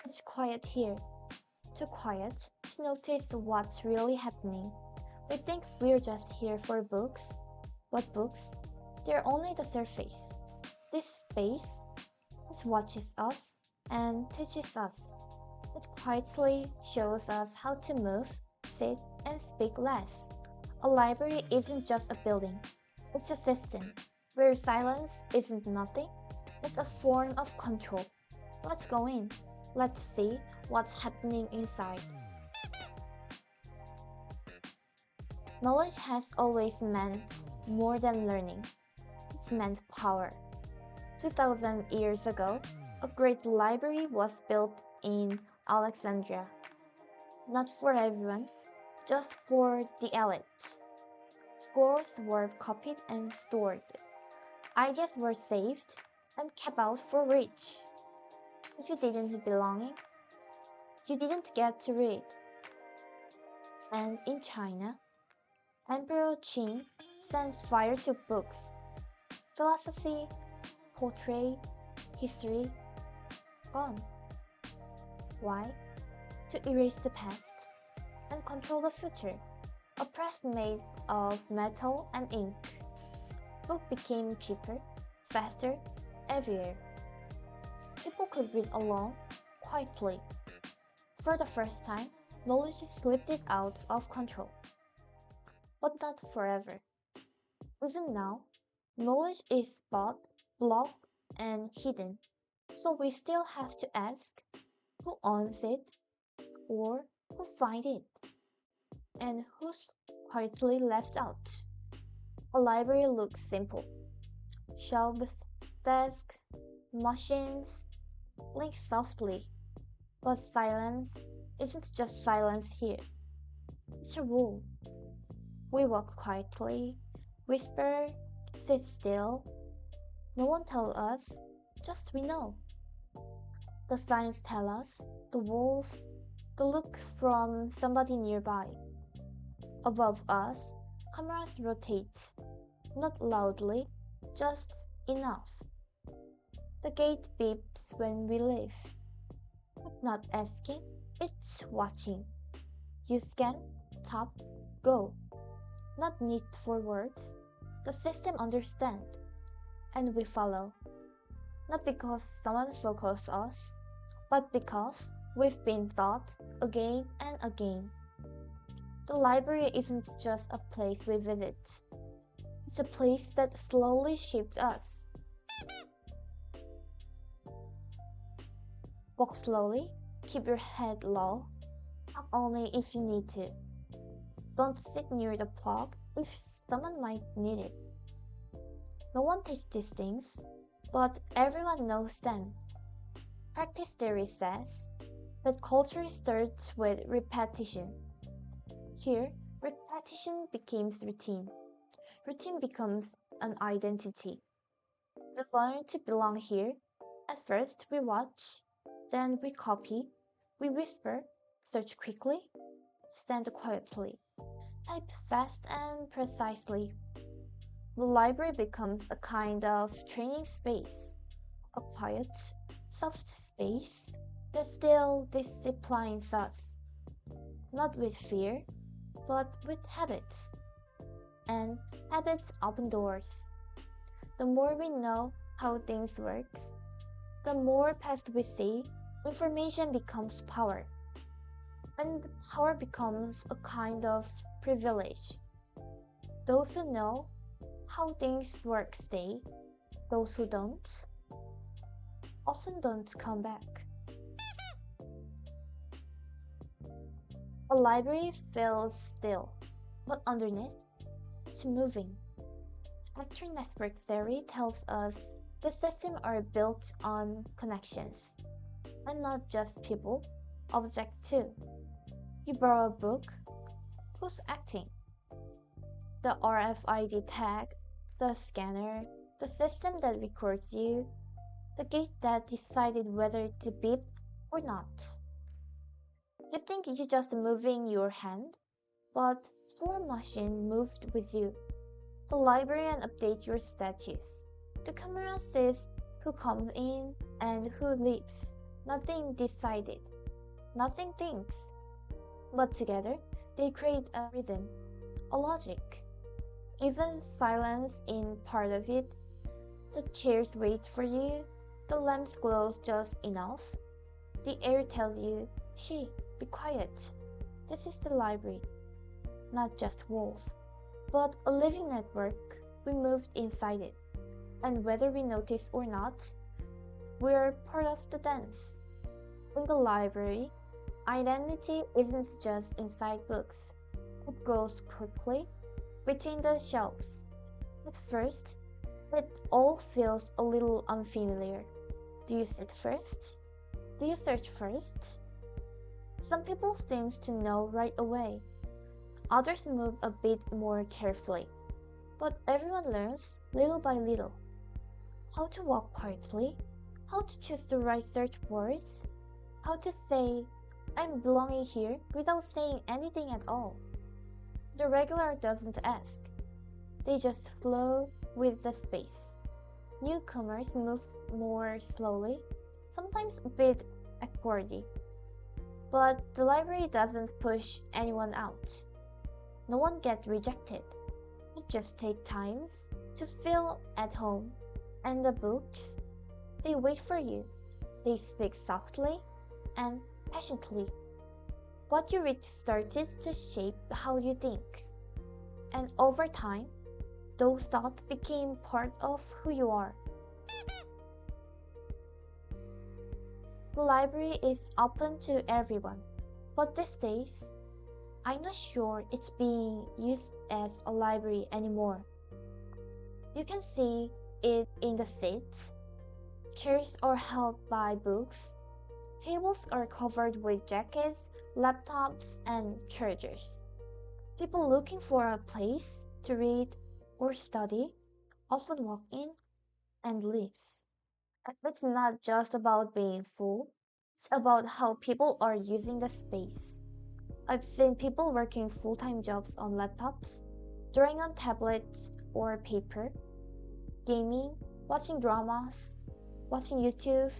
It's quiet here, too quiet to notice what's really happening. We think we're just here for books, but books, they're only the surface. This space, it watches us and teaches us. It quietly shows us how to move, sit, and speak less. A library isn't just a building, it's a system where silence isn't nothing, it's a form of control. Let's go in. Let's see what's happening inside. Knowledge has always meant more than learning. It meant power. 2000 years ago, a great library was built in Alexandria. Not for everyone, just for the elite. Scrolls were copied and stored. Ideas were saved and kept out for rich. If you didn't belong, you didn't get to read. And in China, Emperor Qin sent fire to books. Philosophy, poetry, history, gone. Why? To erase the past and control the future. A press made of metal and ink. Book became cheaper, faster, everywhere. People could read alone, quietly. For the first time, knowledge slipped it out of control. But not forever. Even now, knowledge is bought, blocked, and hidden. So we still have to ask who owns it or who finds it and who's quietly left out. A library looks simple. Shelves, desks, machines, blink softly. But silence isn't just silence here. It's a rule. We walk quietly, whisper, sit still. No one tells us, just we know. The signs tell us, the walls, the look from somebody nearby. Above us, cameras rotate, not loudly, just enough. The gate beeps when we leave. Not asking, it's watching. You scan, tap, go. Not need for words. The system understands, and we follow. Not because someone focused us, but because we've been taught again and again. The library isn't just a place we visit. It's a place that slowly shaped us. Walk slowly, keep your head low, talk only if you need to. Don't sit near the plug if someone might need it. No one teaches these things, but everyone knows them. Practice theory says that culture starts with repetition. Here, repetition becomes routine. Routine becomes an identity. We learn to belong here. At first, we watch, then we copy, we whisper, search quickly, stand quietly, type fast and precisely. The library becomes a kind of training space, a quiet, soft space that still disciplines us, not with fear, but with habits. And habits open doors. The more we know how things work, the more past we see, information becomes power. And power becomes a kind of privilege. Those who know how things work stay, those who don't often don't come back. A library feels still, but underneath, it's moving. Actor network theory tells us the systems are built on connections, and not just people, objects too. You borrow a book, who's acting? The RFID tag, the scanner, the system that records you, the gate that decided whether to beep or not. You think you're just moving your hand, but four machines moved with you. The librarian updates your status. The camera says who comes in and who leaves. Nothing decided, nothing thinks, but together they create a rhythm, a logic. Even silence in part of it, the chairs wait for you, the lamps glow just enough, the air tells you, "Shh, be quiet. This is the library," not just walls, but a living network. We moved inside it, and whether we notice or not, we're part of the dance. In the library, identity isn't just inside books. It grows quickly between the shelves. At first, it all feels a little unfamiliar. Do you sit first? Do you search first? Some people seem to know right away. Others move a bit more carefully. But everyone learns, little by little, how to walk quietly, how to choose the right search words, how to say, "I'm belonging here" without saying anything at all. The regular doesn't ask. They just flow with the space. Newcomers move more slowly, sometimes a bit awkwardly. But the library doesn't push anyone out. No one gets rejected. It just takes time to feel at home. And the books, they wait for you. They speak softly and patiently. What you read starts to shape how you think. And over time, those thoughts became part of who you are. The library is open to everyone, but these days, I'm not sure it's being used as a library anymore. You can see it in the seats. Chairs are held by books. Tables are covered with jackets, laptops, and chargers. People looking for a place to read or study often walk in and leaves. And it's not just about being full, it's about how people are using the space. I've seen people working full-time jobs on laptops, drawing on tablets or paper, gaming, watching dramas, watching YouTube.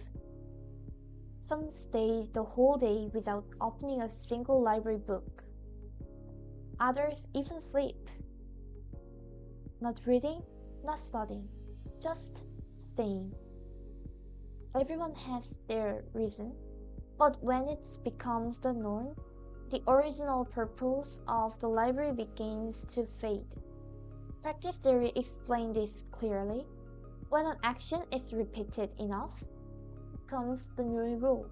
Some stay the whole day without opening a single library book. Others even sleep. Not reading, not studying, just staying. Everyone has their reason, but when it becomes the norm, the original purpose of the library begins to fade. Practice theory explains this clearly. When an action is repeated enough, it becomes the new rule.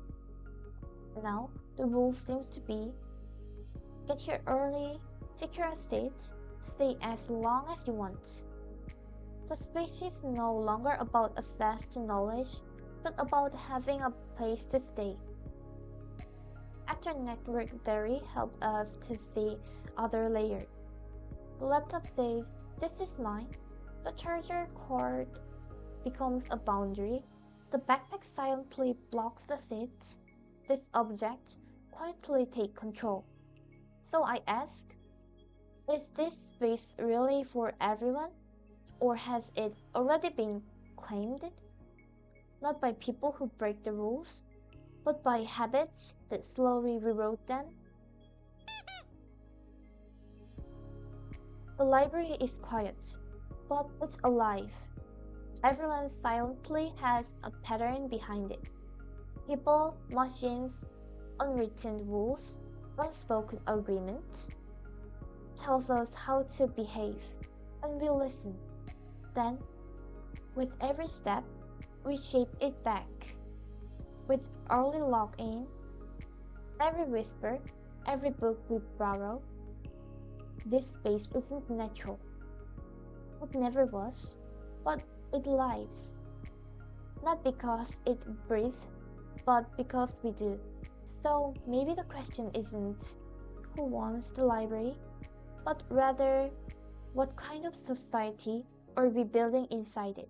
Now, the rule seems to be get here early, secure a seat, stay as long as you want. The space is no longer about access to knowledge, but about having a place to stay. After network theory helped us to see other layers. The laptop says, "This is mine." The charger cord becomes a boundary. The backpack silently blocks the seat. This object quietly takes control. So I ask, is this space really for everyone? Or has it already been claimed? Not by people who break the rules, but by habits that slowly rewrote them. The library is quiet, but it's alive. Everyone silently has a pattern behind it. People, machines, unwritten rules, unspoken agreement tells us how to behave, and we listen. Then, with every step, we shape it back. With early login, every whisper, every book we borrow, this space isn't natural. It never was, but it lives. Not because it breathes, but because we do. So maybe the question isn't who wants the library, but rather what kind of society are we building inside it?